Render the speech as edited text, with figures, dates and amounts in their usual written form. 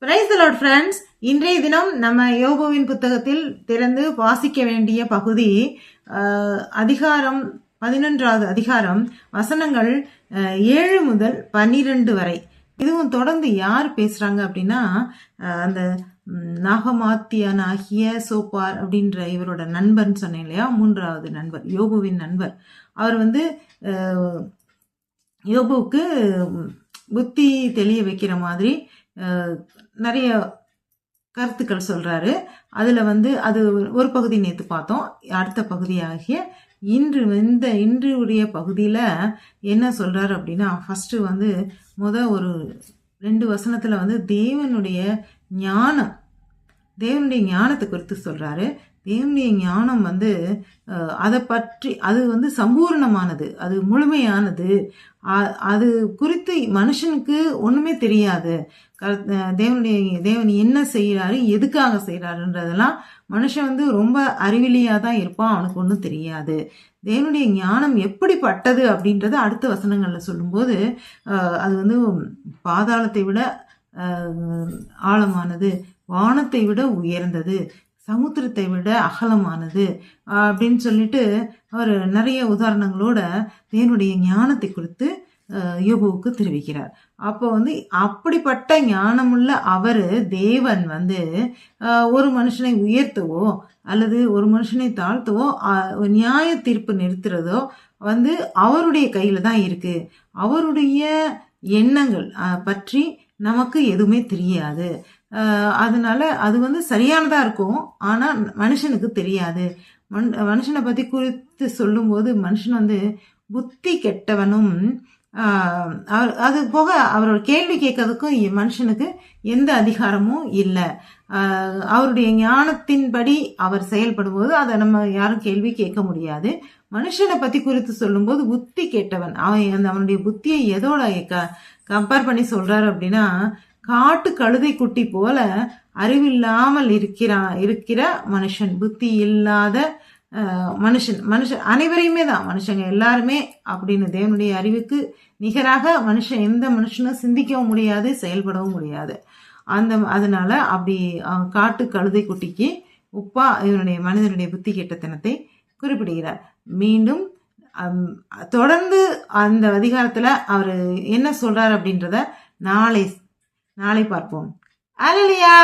Praise the Lord friends. இன்றைய தினம் நம்ம யோபுவின் புத்தகத்தில் திறந்து வாசிக்க வேண்டிய பகுதி அதிகாரம் 11வது அதிகாரம் வசனங்கள் 7 முதல் 12 வரை. இதுவும் தொடர்ந்து யார் பேசுறாங்க அப்படின்னா அந்த நாகமாத்தியனாகிய சோப்பார் அப்படின்ற இவரோட நண்பர்னு சொன்னேன் இல்லையா, 3வது நண்பர், யோபுவின் நண்பர். அவர் யோபுவுக்கு புத்தி தெளிய வைக்கிற மாதிரி நிறைய கருத்துக்கள் சொல்றாரு. அதுல அது ஒரு பகுதி நேத்து பார்த்தோம். அடுத்த பகுதியாகிய இன்றுடைய பகுதியில என்ன சொல்றாரு அப்படின்னா, ஃபர்ஸ்ட் ஒரு 2 வசனத்துல தேவனுடைய ஞானத்தை குறித்து சொல்றாரு. தேவனுடைய ஞானம் அதை பற்றி அது சம்பூர்ணமானது, அது முழுமையானது. அது குறித்து மனுஷனுக்கு ஒண்ணுமே தெரியாது. தேவன் என்ன செய்யறாரு, எதுக்காக செய்யறாருன்றதெல்லாம் மனுஷன் ரொம்ப அறிவிலியா தான் இருப்பான், அவனுக்கு ஒன்றும் தெரியாது. தேவனுடைய ஞானம் எப்படிப்பட்டது அப்படின்றத அடுத்த வசனங்கள்ல சொல்லும்போது அது பாதாளத்தை விட ஆழமானது, வானத்தை விட உயர்ந்தது, சமுத்திரத்தை விட அகலமானது அப்படின்னு சொல்லிட்டு அவர் நிறைய உதாரணங்களோட தேவனுடைய ஞானத்தை குறித்து யோபுவுக்கு தெரிவிக்கிறார். அப்போ அப்படிப்பட்ட ஞானமுள்ள தேவன் ஒரு மனுஷனை உயர்த்தவோ அல்லது ஒரு மனுஷனை தாழ்த்தவோ நியாய தீர்ப்பு நிறுத்துறதோ அவருடைய கையில தான் இருக்கு. அவருடைய எண்ணங்கள் பற்றி நமக்கு எதுவுமே தெரியாது. அதனால அது சரியானதா இருக்கும், ஆனா மனுஷனுக்கு தெரியாது. மனுஷனை பத்தி குறித்து சொல்லும் போது மனுஷன் புத்தி கெட்டவனும், அது போக அவரோட கேள்வி கேட்கறதுக்கும் மனுஷனுக்கு எந்த அதிகாரமும் இல்லை. அவருடைய ஞானத்தின்படி அவர் செயல்படும் போது அதை நம்ம யாரும் கேள்வி கேட்க முடியாது. மனுஷனை பத்தி குறித்து சொல்லும் போது புத்தி கெட்டவன், அவனுடைய புத்தியை எதோட கம்பேர் பண்ணி சொல்றாரு அப்படின்னா, காட்டு கழுதை குட்டி போல அறிவில்லாமல் இருக்கிற மனுஷன், புத்தி இல்லாத மனுஷன் அனைவரையுமே தான், மனுஷங்க எல்லாருமே அப்படின்னு தேவனுடைய அறிவுக்கு நிகராக எந்த மனுஷனும் சிந்திக்கவும் முடியாது, செயல்படவும் முடியாது. அதனால அப்படி காட்டு கழுதை குட்டிக்கு உப்பா இவனுடைய மனிதனுடைய புத்தி கெட்டத்தனத்தை குறிப்பிடுகிறார். மீண்டும் தொடர்ந்து அந்த அதிகாரத்துல அவர் என்ன சொல்றாரு அப்படின்றத நாளை பார்ப்போம். அல்லேலூயா.